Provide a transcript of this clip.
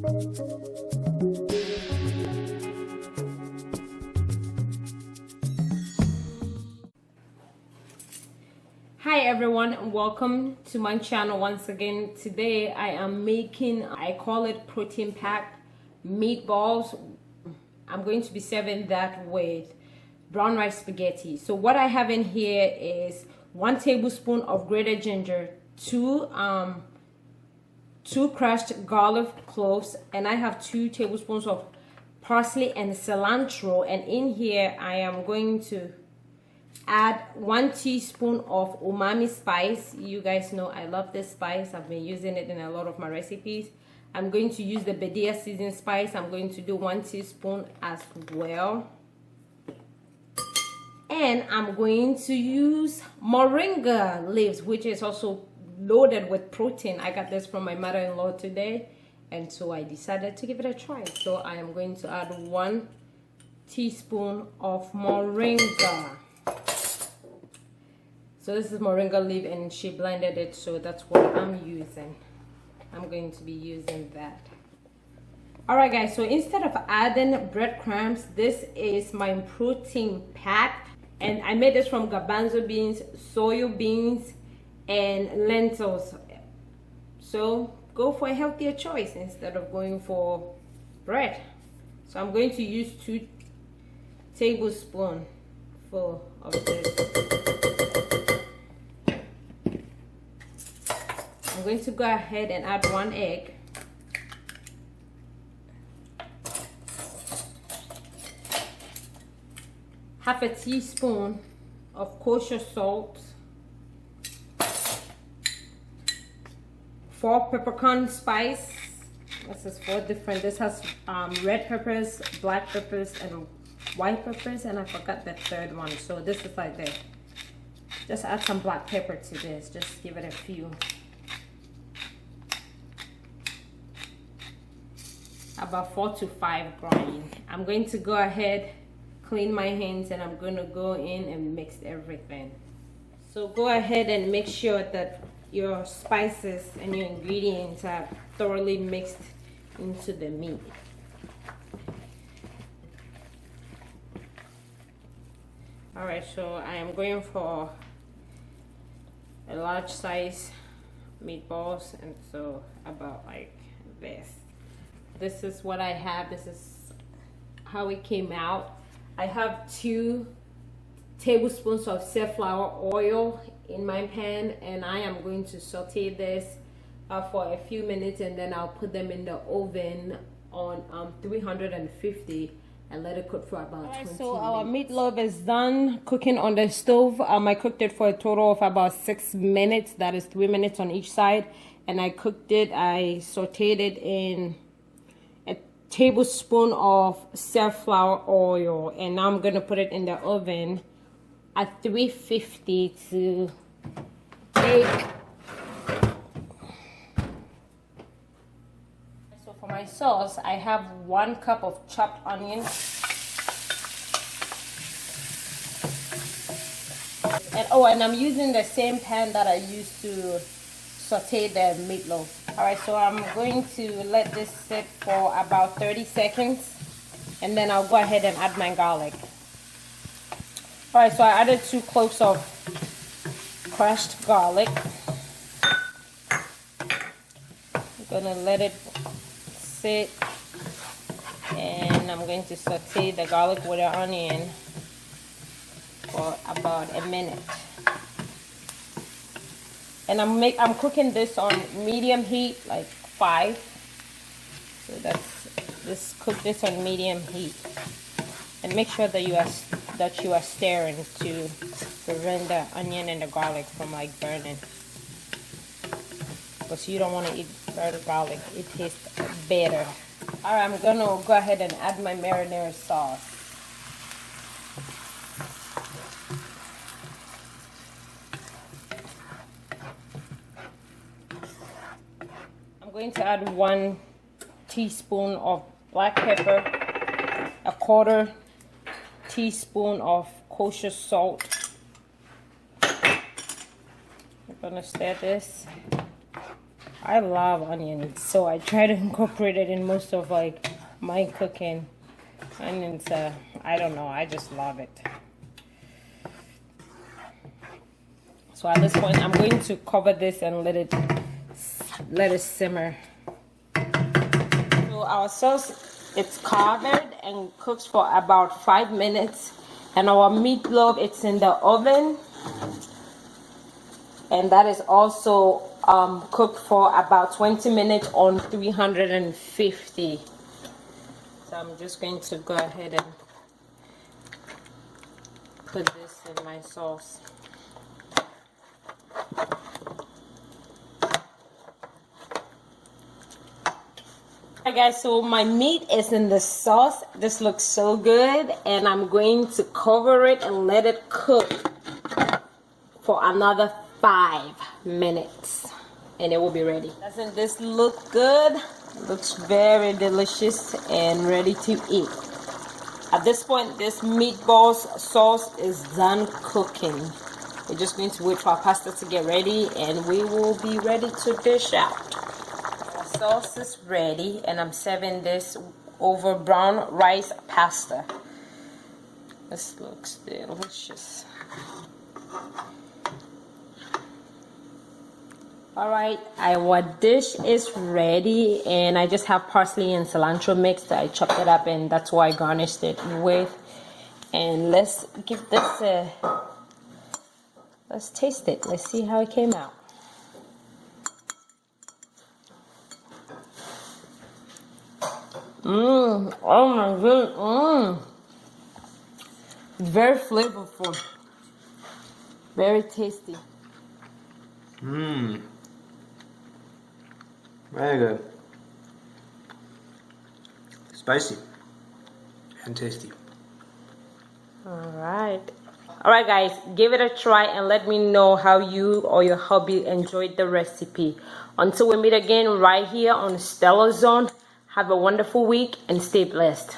Hi everyone, and welcome to my channel once again. Today I am making, I call it protein packed meatballs. I'm going to be serving that with brown rice spaghetti. So what I have in here is 1 tablespoon of grated ginger, two crushed garlic cloves, and I have 2 tablespoons of parsley and cilantro. And in here I am going to add 1 teaspoon of umami spice. You guys know I love this spice. I've been using it in a lot of my recipes. I'm going to use the Badia seasoning spice. I'm going to do 1 teaspoon as well. And I'm going to use moringa leaves, which is also loaded with protein. I got this from my mother-in-law today, and so I decided to give it a try. So I am going to add 1 teaspoon of moringa. So this is moringa leaf, and she blended it, so that's what I'm using. I'm going to be using that. Alright guys, so instead of adding breadcrumbs, this is my protein pack, and I made this from garbanzo beans, soy beans, and lentils. So go for a healthier choice instead of going for bread. So I'm going to use 2 tablespoons full of this. I'm going to go ahead and add 1 egg. Half a teaspoon of kosher salt. 4 peppercorn spice. This is 4 different. This has red peppers, black peppers, and white peppers, and I forgot the 3rd one. So this is like this. Just add some black pepper to this. Just give it a few. About 4 to 5 grains. I'm going to go ahead, clean my hands, and I'm going to go in and mix everything. So go ahead and make sure that your spices and your ingredients are thoroughly mixed into the meat. Alright, so I am going for a large size meatballs, and so about like this. This is what I have. This is how it came out. I have 2 tablespoons of safflower oil in my pan, and I am going to saute this for a few minutes, and then I'll put them in the oven on 350 and let it cook for about 20 minutes. So our meatloaf is done cooking on the stove. I cooked it for a total of about 6 minutes. That is 3 minutes on each side, and I cooked it. I sauteed it in a tablespoon of safflower oil, and now I'm gonna put it in the oven at 350 to take. So for my sauce, I have 1 cup of chopped onion, and I'm using the same pan that I used to saute the meatloaf. Alright, so I'm going to let this sit for about 30 seconds, and then I'll go ahead and add my garlic. Alright, so I added 2 cloves of crushed garlic. I'm gonna let it sit, and I'm going to saute the garlic with the onion for about a minute. And I'm cooking this on medium heat, like 5. So cook this on medium heat, and make sure that you are stirring to prevent the onion and the garlic from like burning, because you don't want to eat burnt garlic. It tastes better. Alright, I'm gonna go ahead and add my marinara sauce. I'm going to add 1 teaspoon of black pepper, 1/4 teaspoon of kosher salt. I'm gonna stir this. I love onions, so I try to incorporate it in most of like my cooking. Onions, I don't know, I just love it. So at this point, I'm going to cover this and let it simmer. So our sauce, it's covered and cooks for about 5 minutes, and our meatloaf, it's in the oven, and that is also cooked for about 20 minutes on 350. So I'm just going to go ahead and put this in my sauce. Alright guys, so my meat is in the sauce. This looks so good, and I'm going to cover it and let it cook for another 5 minutes, and it will be ready. Doesn't this look good? It looks very delicious and ready to eat. At this point, this meatballs sauce is done cooking. We're just going to wait for our pasta to get ready, and we will be ready to dish out. Our sauce is ready, and I'm serving this over brown rice pasta. This looks delicious. Alright, our dish is ready, and I just have parsley and cilantro mixed. I chopped it up, and that's why I garnished it with. And let's give this a... let's taste it. Let's see how it came out. Oh my goodness. It's very flavorful. Very tasty. Very good. Spicy and tasty. Alright guys, give it a try and let me know how you or your hubby enjoyed the recipe. Until we meet again right here on StellaZone, have a wonderful week and stay blessed.